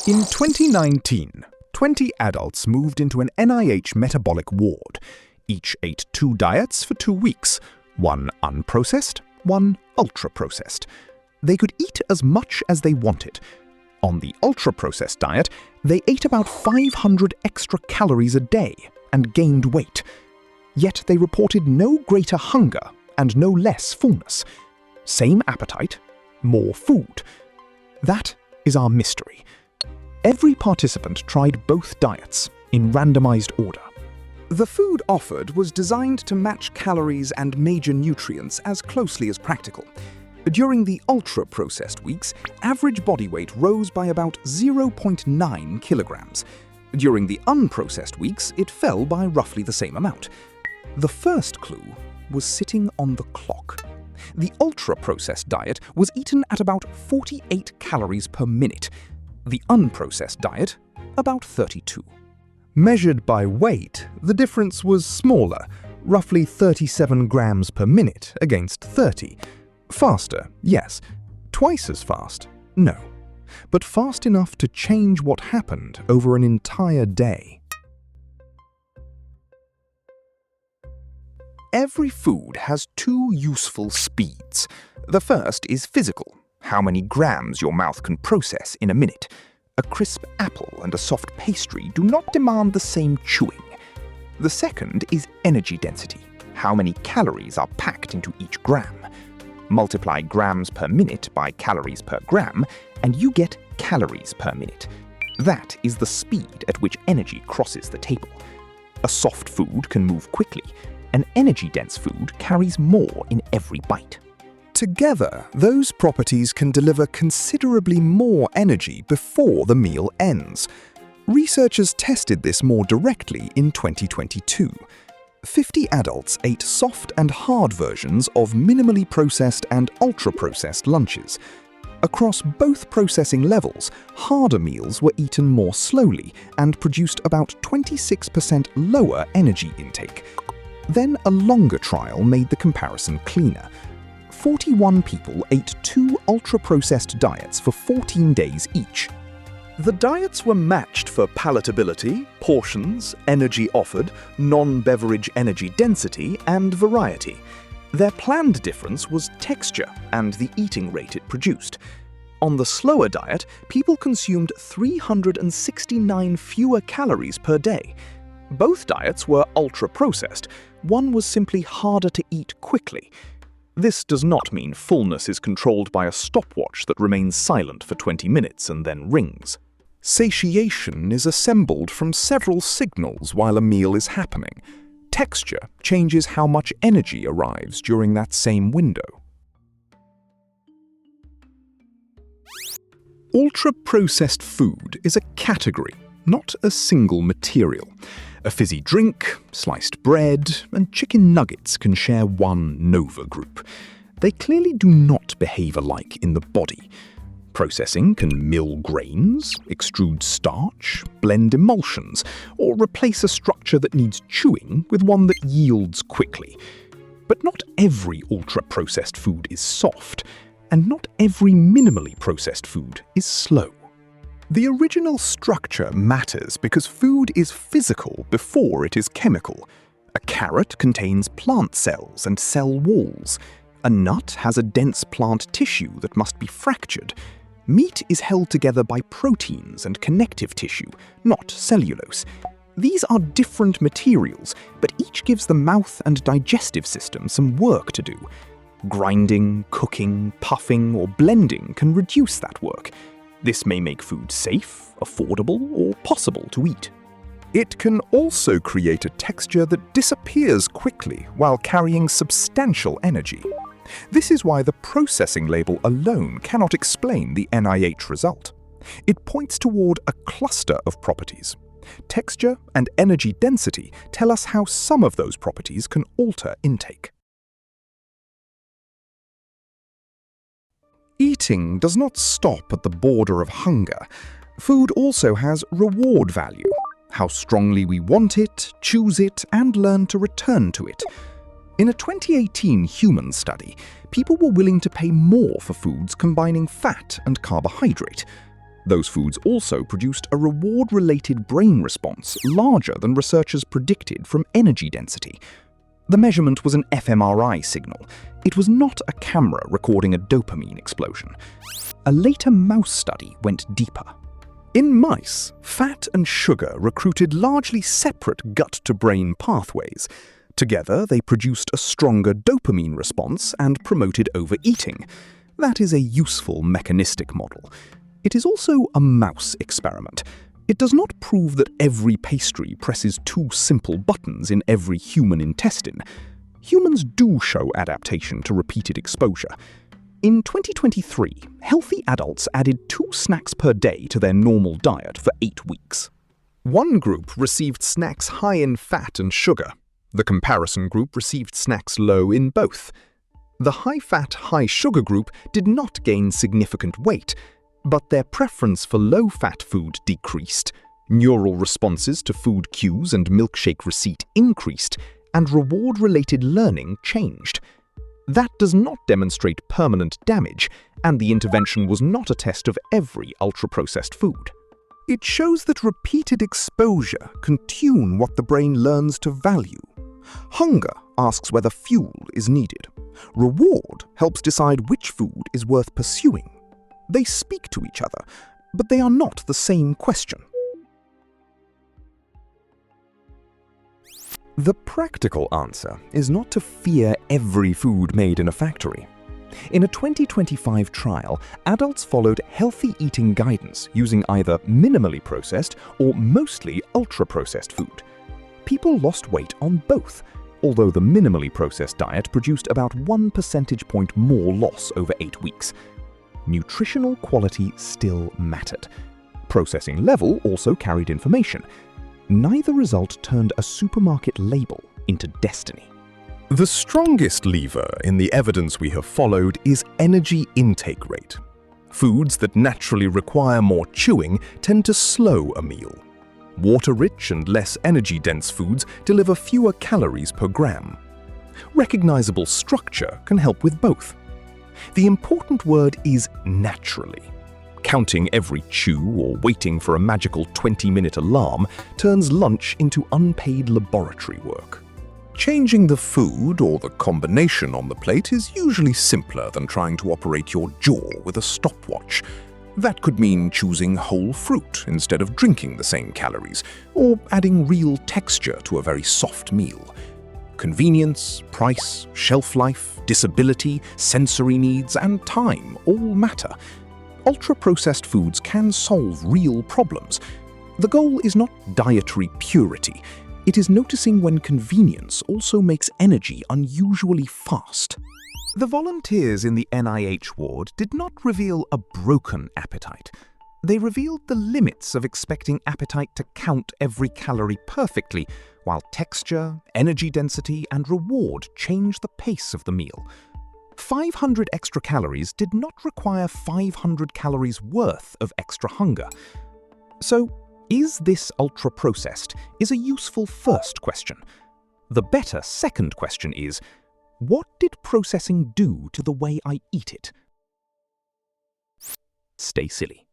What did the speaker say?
In 2019, 20 adults moved into an NIH metabolic ward. Each ate 2 diets for 2 weeks, one unprocessed, one ultra-processed. They could eat as much as they wanted. On the ultra-processed diet, they ate about 500 extra calories a day and gained weight. Yet they reported no greater hunger and no less fullness. Same appetite, more food. That is our mystery. Every participant tried both diets in randomized order. The food offered was designed to match calories and major nutrients as closely as practical. During the ultra-processed weeks, average body weight rose by about 0.9 kilograms. During the unprocessed weeks, it fell by roughly the same amount. The first clue was sitting on the clock. The ultra-processed diet was eaten at about 48 calories per minute. The unprocessed diet, about 32. Measured by weight, the difference was smaller, roughly 37 grams per minute against 30. Faster, yes. Twice as fast, no. But fast enough to change what happened over an entire day. Every food has 2 useful speeds. The first is physical, how many grams your mouth can process in a minute. A crisp apple and a soft pastry do not demand the same chewing. The second is energy density, how many calories are packed into each gram. Multiply grams per minute by calories per gram, and you get calories per minute. That is the speed at which energy crosses the table. A soft food can move quickly. An energy-dense food carries more in every bite. Together, those properties can deliver considerably more energy before the meal ends. Researchers tested this more directly in 2022. 50 adults ate soft and hard versions of minimally processed and ultra-processed lunches. Across both processing levels, harder meals were eaten more slowly and produced about 26% lower energy intake. Then a longer trial made the comparison cleaner. 41 people ate 2 ultra-processed diets for 14 days each. The diets were matched for palatability, portions, energy offered, non-beverage energy density, and variety. Their planned difference was texture and the eating rate it produced. On the slower diet, people consumed 369 fewer calories per day. Both diets were ultra-processed. One was simply harder to eat quickly. This does not mean fullness is controlled by a stopwatch that remains silent for 20 minutes and then rings. Satiation is assembled from several signals while a meal is happening. Texture changes how much energy arrives during that same window. Ultra-processed food is a category, not a single material. A fizzy drink, sliced bread, and chicken nuggets can share one Nova group. They clearly do not behave alike in the body. Processing can mill grains, extrude starch, blend emulsions, or replace a structure that needs chewing with one that yields quickly. But not every ultra-processed food is soft, and not every minimally processed food is slow. The original structure matters because food is physical before it is chemical. A carrot contains plant cells and cell walls. A nut has a dense plant tissue that must be fractured. Meat is held together by proteins and connective tissue, not cellulose. These are different materials, but each gives the mouth and digestive system some work to do. Grinding, cooking, puffing, or blending can reduce that work. This may make food safe, affordable, or possible to eat. It can also create a texture that disappears quickly while carrying substantial energy. This is why the processing label alone cannot explain the NIH result. It points toward a cluster of properties. Texture and energy density tell us how some of those properties can alter intake. Eating does not stop at the border of hunger. Food also has reward value, how strongly we want it, choose it, and learn to return to it. In a 2018 human study, people were willing to pay more for foods combining fat and carbohydrate. Those foods also produced a reward-related brain response larger than researchers predicted from energy density. The measurement was an fMRI signal. It was not a camera recording a dopamine explosion. A later mouse study went deeper. In mice, fat and sugar recruited largely separate gut-to-brain pathways. Together, they produced a stronger dopamine response and promoted overeating. That is a useful mechanistic model. It is also a mouse experiment. It does not prove that every pastry presses two simple buttons in every human intestine. Humans do show adaptation to repeated exposure. In 2023, healthy adults added 2 snacks per day to their normal diet for 8 weeks. One group received snacks high in fat and sugar. The comparison group received snacks low in both. The high-fat, high-sugar group did not gain significant weight, but their preference for low-fat food decreased, neural responses to food cues and milkshake receipt increased, and reward-related learning changed. That does not demonstrate permanent damage, and the intervention was not a test of every ultra-processed food. It shows that repeated exposure can tune what the brain learns to value. Hunger asks whether fuel is needed. Reward helps decide which food is worth pursuing. They speak to each other, but they are not the same question. The practical answer is not to fear every food made in a factory. In a 2025 trial, adults followed healthy eating guidance using either minimally processed or mostly ultra-processed food. People lost weight on both, although the minimally processed diet produced about 1 percentage point more loss over 8 weeks. Nutritional quality still mattered. Processing level also carried information. Neither result turned a supermarket label into destiny. The strongest lever in the evidence we have followed is energy intake rate. Foods that naturally require more chewing tend to slow a meal. Water-rich and less energy-dense foods deliver fewer calories per gram. Recognizable structure can help with both. The important word is naturally. Counting every chew or waiting for a magical 20-minute alarm turns lunch into unpaid laboratory work. Changing the food or the combination on the plate is usually simpler than trying to operate your jaw with a stopwatch. That could mean choosing whole fruit instead of drinking the same calories, or adding real texture to a very soft meal. Convenience, price, shelf life, disability, sensory needs, and time all matter. Ultra-processed foods can solve real problems. The goal is not dietary purity. It is noticing when convenience also makes energy unusually fast. The volunteers in the NIH ward did not reveal a broken appetite. They revealed the limits of expecting appetite to count every calorie perfectly, while texture, energy density, and reward change the pace of the meal. 500 extra calories did not require 500 calories worth of extra hunger. So, is this ultra-processed is a useful first question. The better second question is, what did processing do to the way I eat it? Stay silly.